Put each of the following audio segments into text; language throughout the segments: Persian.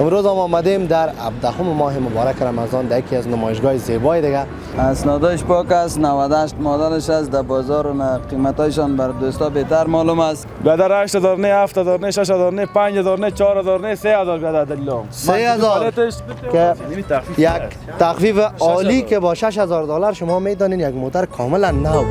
امروز هم آمدیم در 17 ماه مبارک رمضان در یکی از نمایشگاه زیبای دیگه. اسنادش پاک است، 98 مدلش است. در بازار و قیمتایشان بر دوستا بهتر معلوم است. بیادر 8000 نه 7000 نه 6000 نه 5000 نه 4000 نه 3000 بیادر دلیلم 3000 که یک تخفیف عالی که با $6000 شما میدانین یک موتر کاملا نو.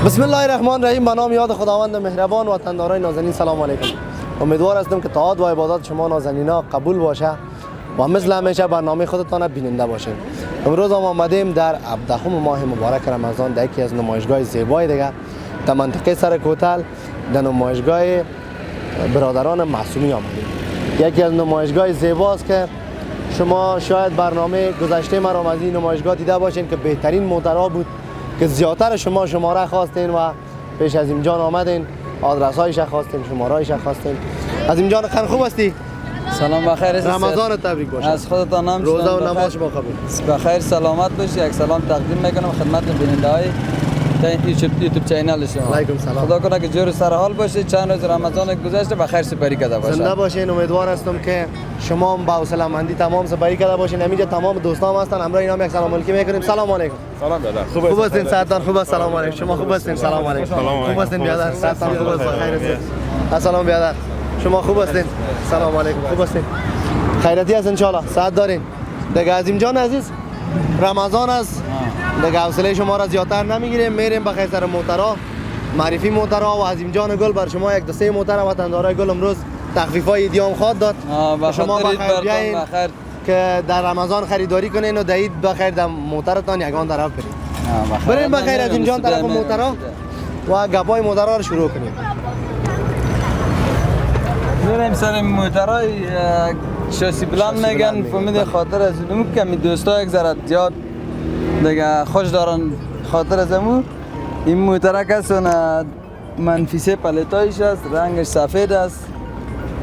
بسم الله الرحمن الرحیم. به نام یاد خداوند مهربان و وطنداران نازنین سلام علیکم. امیدوار هستم که طاعات و عبادات شما نازنینا قبول باشه و مثل همیشه برنامه خودتان بیننده باشید. امروز هم آمدیم در 17 ماه مبارک رمضان در یکی از نمایشگاه زیبای دیگه در منطقه سر کوتل، در نمایشگاه برادران معصومی آمدیم. یکی از نمایشگاه زیباست که شما شاید برنامه گذشته مرا از این نمایشگاه دیده باشین که بهترین موترها بود که زیادتر شما شماره خواستین و پیش از اینجا آمدین، آدرس هایش خواستین، شماره هایش خواستین. از اینجا خان خوب هستی؟ سلام بخیر. رمضان تبریک باشه. از خودتان هم روزه و نماز شما قبول. بخیر سلامت باشی. یک سلام تقدیم میکنم خدمت بیننده های یوتیوب چینل شما. علیکم سلام. خدا کنه که جور سر حال باشید. چند روز رمضان گذشته بخیر سپری کرده باشید. زنده باشین. امیدوار هستم که شما با حوصله‌مندی تمام سپری کرده باشین. همینجا تمام دوستان هستن، همراه اینا یک سلام علیکی میکنیم. سلام علیکم. سلام بیادر خوب هستین؟ سعادتان خوب است؟ سلام علیکم. شما خوب هستین؟ سلام علیکم. خوب هستین بیادر؟ سعادتان خوب است؟ خیر است. سلام بیادر. شما خوب هستین؟ سلام علیکم. خوب هستین؟ خیراتی هست ان شاء الله. سعادت دارین. دیگه عظیم جان عزیز رمضان است. دیگه حوصله شما را زیادتر نمیگیریم، میریم بخیر سر موترها، معرفی موترها و عظیم جان گل بر شما یک دو سه موتر وطندارای گل امروز تخفیفای ایدیام خواد داد. شما بخیر بیاین که در رمضان خریداری کنین و دید بخیر در موترتان یگان طرف برید. بریم بخیر عظیم جان طرف موترها و گپای موترها رو شروع کنیم. میریم سر موترهای شاسی بلند میگن فهمید خاطر از اونمو کمی دوستا یک ذره زیاد دیگه خوش دارن خاطر از امو. این موترک است و منفیسه پلتایش است، رنگش سفید است،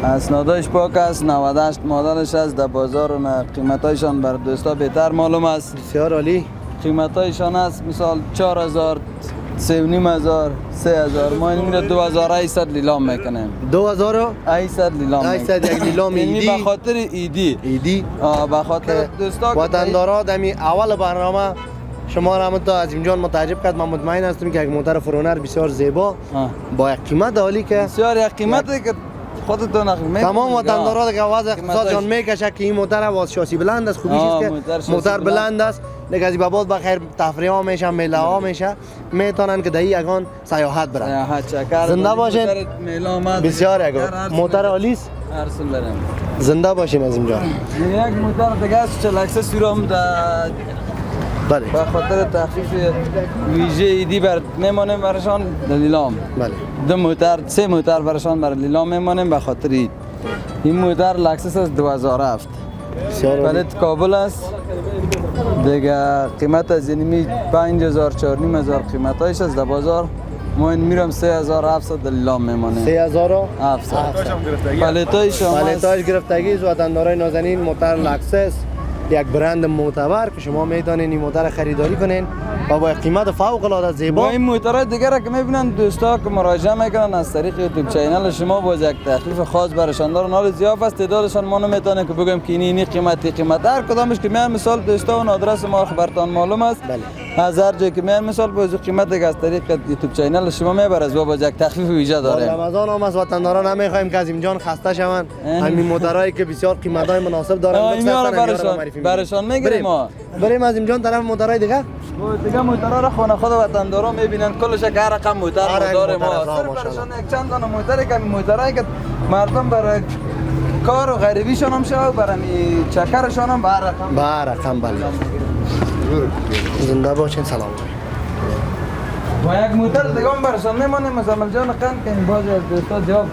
اسنادش پاک است، 98 مدلش است. در بازار و قیمتایشان بر دوستا بهتر معلوم است. بسیار عالی. قیمتایشان است مثال 4000 3500 3000. ما این میره 2800 لیلام میکنیم. 2800 لیلام 800 یک لیلام ایدی. به خاطر ایدی به خاطر دوستا وطندارا دمی اول برنامه شما را تا عظیم جان متعجب کرد. من مطمئن هستم که یک موتر فرونر بسیار زیبا با یک قیمت عالی که بسیار یک قیمتی که خودتون تمام وطندارا دیگه وضع اقتصادشان میکشه که این موتر واس شاسی بلند است. خوبیش است که موتر بلند است. دیگه از بعد بخیر تفریح ها میشه، میله ها میشه، میتونن که دهی یگان سیاحت برن. زنده باشین. بسیار یگان موتر عالی است. زنده باشین عظیم جان. یک موتر دیگه است که لکسه سیرام بله به خاطر تخفیف ویژه ایدی بر میمانیم برشان در لیلام. بله دو موتر سه موتر برشان بر لیلام میمانیم به خاطر اید. این موتر لکسس از 2007 پلت کابل است دیگه. قیمت از اینمی 5000 4500 قیمتایش است. در بازار ما این میرم 3700 در لیلام میمانیم. 3700 پلتایش گرفتگی از وطندارای نازنین موتر لکسس یک برند معتبر که شما میتونین این موتر خریداری کنین و با قیمت فوق العاده با زیبا. این موترهای دیگر را که میبینن دوستا که مراجعه میکنن از طریق یوتیوب چینل شما باز یک تخفیف خاص برشان دارن. حال زیاد است تعدادشان ما نمیتونیم که بگم که اینی قیمت هر کدامش که میان مثال دوستا و آدرس ما خبرتان معلوم است. بله. از هر جایی که میان مثال باز قیمت دیگه از طریق یوتیوب چینل شما میبره از باز یک تخفیف ویژه داره. رمضان هم از وطنداران نمیخوایم که از اینجان خسته شوند. همین موترهایی که بسیار قیمتای مناسب دارن برشان میگیریم ما. بریم از اینجان طرف موترهای دیگه. دیگه موترها را خانه خود وطندارا میبینن کلش یک هر رقم موتر داره ما. برشان یک چند دانه موتر که موترایی که مردم برای کار و غریبیشون هم شد برای چکرشون هم به هر رقم. به هر رقم بله. زنده باشین سلام. و یک موتر دیگه هم برشان میمانیم مزمل جان قند که این بازی از دوستا جواب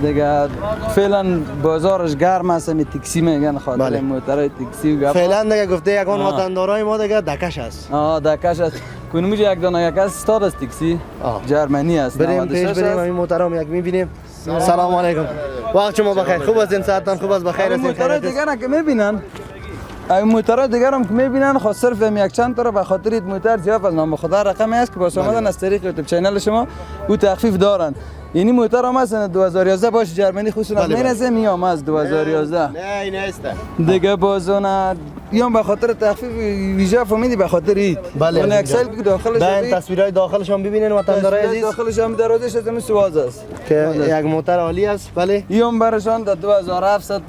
دیگه فعلا بازارش گرم است می تاکسی میگن خاطر بله. موترهای تاکسی و فعلا دیگه گفته یکان وطندارای ما دیگه دکش است. دکش است. کنموج یک دانه یک از استاد است تاکسی جرمنی است. بریم پیش بریم این موترام یک میبینیم. سلام علیکم. وقت شما بخیر. خوب است ساعتان خوب است بخیر است. موترهای دیگر که میبینن این موترهای دیگر هم که میبینن خاص صرف یک چند تا به خاطر این موتر زیاد از نام خدا رقمی است که با شما از طریق یوتیوب چینل شما او تخفیف دارن. اینی موتر هم از 2011 باش جرمنی خصوصا میرزه میام از 2011 نه نیست دیگه بازونه یا به خاطر تخفیف ویژه فهمیدی به خاطر اید بله اون اکسل که داخلش این تصویرهای داخلش هم ببینین وطندارای عزیز داخلش هم دروازش از این سواز است که یک موتر عالی است بله این برشان در 2700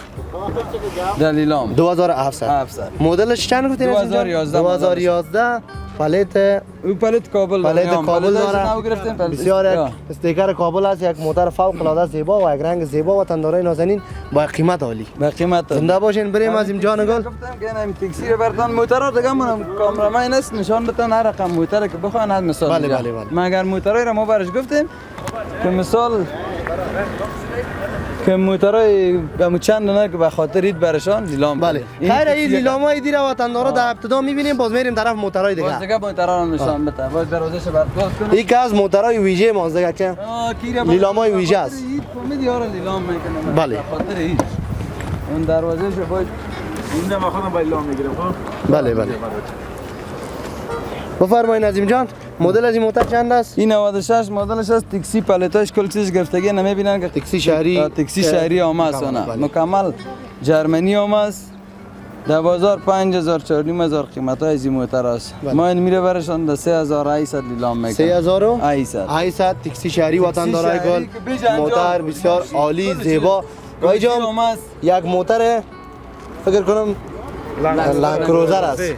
دلیلام 2700 مدلش چند گفتین 2011 پالت پالت کابل داره بسیار یک استیکر کابل است یک موتر فوق العاده زیبا و یک رنگ زیبا وطندارای نازنین با قیمت عالی با قیمت زنده باشین بریم از این جان گل گفتم که این تاکسی رو بردن موتر دیگه من کامرامن است نشان بدن هر رقم موتر که بخوان از مثال بله مگر موترای رو ما برش گفتیم که مثال که موترای چند دونه که به خاطر اید برشان لیلام بله خیر این لیلامای دیره وطندارا در ابتدا میبینیم باز میریم طرف موترای دیگه باز دیگه موترا رو نشان بده باز دروازه‌ش باز کنه این که از موترای ویژه ماست دیگه که لیلامای ویژه است فهمیدی یارو لیلام میکنه بله به خاطر اید اون دروازه‌ش باز این ما خودم با لیلام میگیرم بله بفرمایید نظیم جان مدل از این موتر چند است؟ این 96 مدلش است تاکسی پالتاش کل چیز گرفتگی نمیبینن که تاکسی شهری آماست مکمل جرمنی آماست در بازار 5000 4000 قیمت های از این موتر است ما این میره برشان در 3800 لیلام میکنه 3800 تاکسی شهری وطندارای گل موتر بسیار عالی زیبا وای جان یک موتر فکر کنم لند کروزر است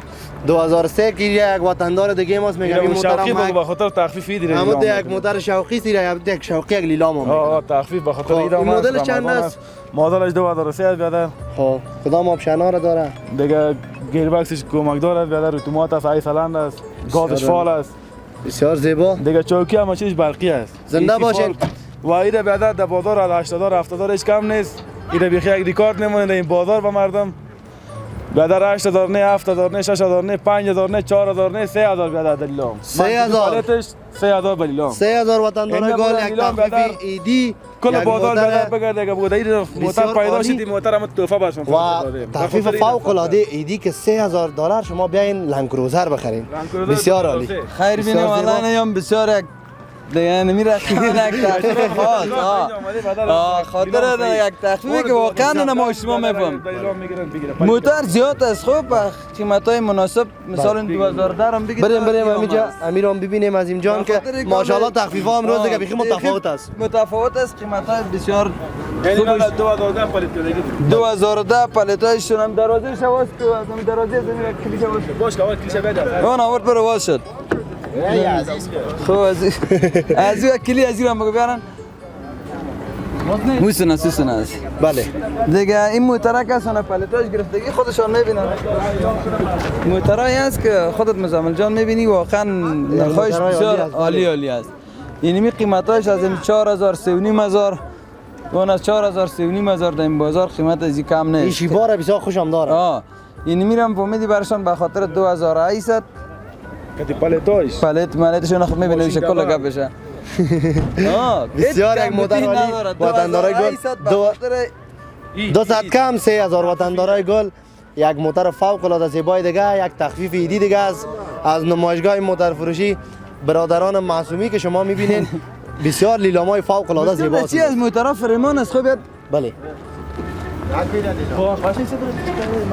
2003 که یک وطندار دیگه ماست میگم این موتر هم به خاطر تخفیفی دیره اما یک موتر شوقی سیره یک شوقی یک لیلام هم تخفیف به خاطر ایدام این مدلش چند است مدلش 2003 است بیادر خب کدام آپشنا را داره دیگه گیربکسش کمک داره بیادر اتومات است ای سلند است گازش فال است بسیار زیبا دیگه چوکی هم چیز برقی است زنده باشین و ایده بیادر در بازار از 80 70 هیچ کم نیست ایده بیخی یک ریکارد نمونه در این بازار به مردم بیادر 8000 نه 7000 نه 6000 نه 5000 نه 4000 نه 3000 بیادر دلیلام 3000 3000 دلیلام 3000 وطندارای گل یک تخفیف ایدی کل بازار بیادر بگرده که بوده این موتر پیدا شدی موتر هم تحفه برشون و تخفیف فوق العاده ایدی که $3000 شما بیاین لند کروزر بخرین بسیار عالی خیر بینیم والله نیام بسیار یک دیگه نمیره خیلی یک تخفیف خاص خاطر یک تخفیفی که واقعا نما شما میفهم موتر زیاد است خوب قیمت های مناسب مثلا 2010 هم بگید بریم همینجا امیرم ببینیم از اینجان که ماشاءالله تخفیف ها امروز دیگه بخی متفاوت است قیمت های بسیار 2010 پالیت کردگی 2010 پالیت هایشون هم دروازه شواز که دروازه زمین کلیشه باشه باش که اول کلیشه بیاد اون آورد پر واز شد خب از او کلی از ایران بگو بیارن موسونه سوسونه است بله دیگه این موتره که سونه پالتاش گرفتگی خودشان میبینن موترایی است که خودت مزمل جان میبینی واقعا نرخش بسیار عالی است یعنی قیمتاش از 4000 3500 اون از 4000 3500 در این بازار قیمت از کم نیست این شیبار بسیار خوشم داره یعنی میرم فهمیدی برشان به خاطر 2800 کتی پالتشون خب میبینه میشه کلا گپ بشه بسیار یک موتر عالی وطندارای گل 200 کم 3000 وطندارای گل یک موتر فوق العاده زیبای دیگه، یک تخفیف ایدی دیگه از نمایشگاه موتر فروشی برادران معصومی که شما میبینین. بسیار لیلامای فوق العاده زیباست. چی از موترا فرمان است خوب بله.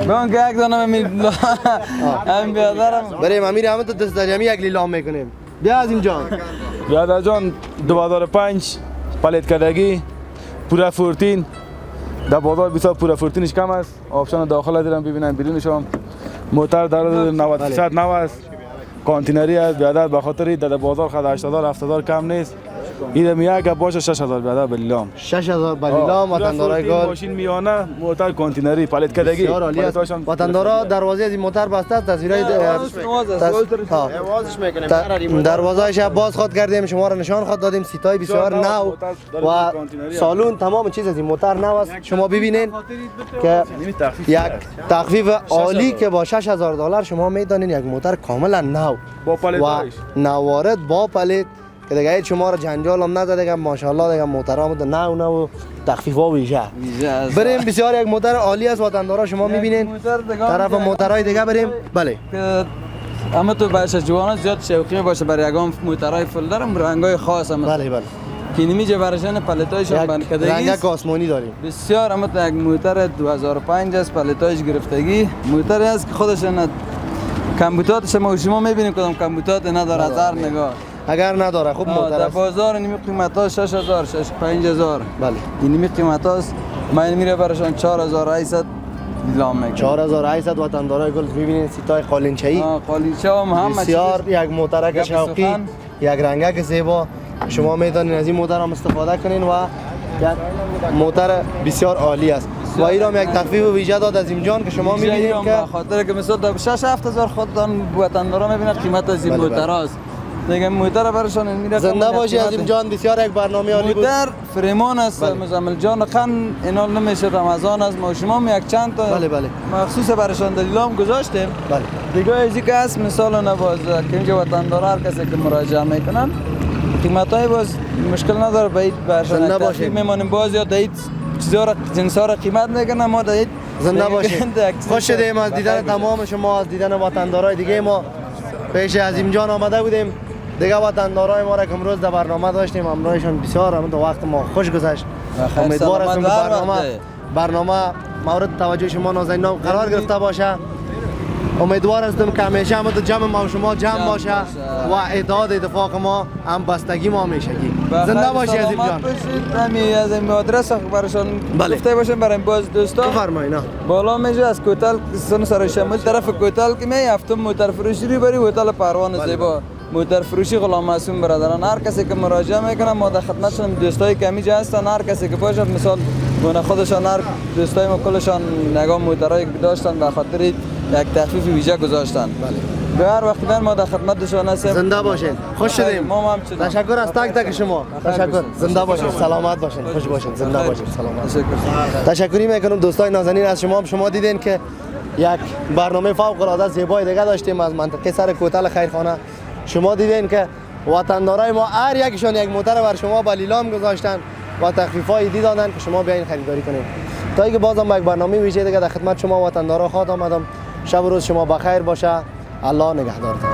بیان که یک دانه میبینم هم بیادرم بریم امیر همه تو دست جمعی یک لیلام میکنیم. بیا از اینجا. بیادر جان 2005 پلیت کردگی پورا فورتین در بازار بسیار پورا فورتینش کم است. آپشن داخل دیدم ببینم بیرونش هم موتر در 90 نو است. کانتینری است بیادر به خاطر در بازار خد 80,000 70,000 کم نیست. این میگه که باشه 6,000 بیادر بلیلام 6,000 بلیلام وطندارای گل. ماشین میانه موتر کانتینری پلیت کردگی بسیار عالی است. وطندارا دروازه از این موتر بسته است. تصویرای دروازه‌اش باز خود کردیم، شما را نشان خود دادیم. سیتای بسیار نو و سالون تمام چیز از این موتر نو است. شما ببینید که یک تخفیف عالی که با 6,000 شما میدانین یک موتر کاملا نو با پلیت و نوارد با پلیت که دیگه هیچ شما را جنجال هم نداده دیگه. ماشاءالله دیگه موترام نو تخفیفا ویژه. بریم بسیار یک موتر عالی است وطندارا شما میبینین. طرف موترهای دیگه بریم. بله اما تو باشه جوان زیاد شوقی باشه برای یگام موترای فولدرم رنگای خاص هم بله بله. که نمیجه برشان پلتایشون بند کردگی رنگ آسمانی داریم بسیار. اما تو یک موتر 2005 است پلتایش گرفتگی موتری است که خودشون کمبوتاتش شما میبینید کدام کمبوتات نداره. هزار نگاه اگر نداره خوب موتر در است. بازار نمی قیمت ها 6,000 5,000 بله این نمی قیمت هاست. من میره برشان 4,800 لیلام میکنم. 4,800 وطندارای گل ببینید. سیتای قالینچه‌ای قالینچه هم بسیار یک موترک شوقی یک رنگک زیبا. شما میتونین از این موتر هم استفاده کنین و یک موتر بسیار عالی است و ایرام یک تخفیف ویژه داد از جان که شما میبینید که خاطر که مثلا 6-7,000 خودتان وطندارا میبینید قیمت از این موتر است دیگه. موتر برشان میره زنده باشی از جان. بسیار یک برنامه عالی بود. موتر فریمان است مزمل جان خان اینا نمیشه. رمضان است ما شما یک چند تا بله بله مخصوص برشان دلیلام گذاشتیم. بله دیگه ازی که است مثال نواز که اینجا وطندارا هر کسی که مراجعه میکنن قیمتای باز مشکل نداره باید برشان تخفیف میمانیم. باز یا دید چیزا را جنسا را قیمت میکنن ما دید زنده باشید. خوش شدیم از دیدن تمام شما، از دیدن وطندارای دیگه. ما پیش عظیم جان آمده بودیم دیگه. وطندارای ما را که امروز در برنامه داشتیم همراهشان بسیار هم تو وقت ما خوش گذشت. امیدوار هستم که برنامه مورد توجه شما نازنینان قرار گرفته باشه. امیدوار هستم که همیشه هم تو جمع ما و شما جمع باشه و اتحاد اتفاق ما هم بستگی ما همیشگی. زنده باشی عزیز جان. همین از این آدرس براشون گفته باشیم برای باز دوستا. بفرمایید. بالا میشه از کوتل سن سر شمال طرف کوتل که می هفتم موتر فروشی رو بری هتل پروان زیبا موتر فروشی غلام معصوم برادران. هر کسی که مراجعه میکنه ما در خدمتشون دوستای کمی هستن. هر کسی که باشه مثال گونه خودشان هر دوستای ما کلشان نگاه موترایی که داشتن به خاطر یک تخفیف ویژه گذاشتن. به هر وقت ما در خدمتشان هستیم. زنده باشین. خوش شدیم. ما هم تشکر از تک تک شما. تشکر. زنده باشین. سلامت باشین. خوش باشین. زنده باشین. سلامت. تشکری میکنم دوستای نازنین از شما. شما دیدین که یک برنامه فوق العاده زیبای دیگه داشتیم از منطقه سر کوتل خیرخانه. شما دیدین که وطندارای ما هر یکشون یک موتر بر شما با لیلام گذاشتن و تخفیفای دی دادن که شما بیاین خریداری کنید. تا اینکه بازم یک برنامه ویژه دیگه در خدمت شما وطندارا خواهم آمدم. شب و روز شما بخیر باشه. الله نگهدارتان.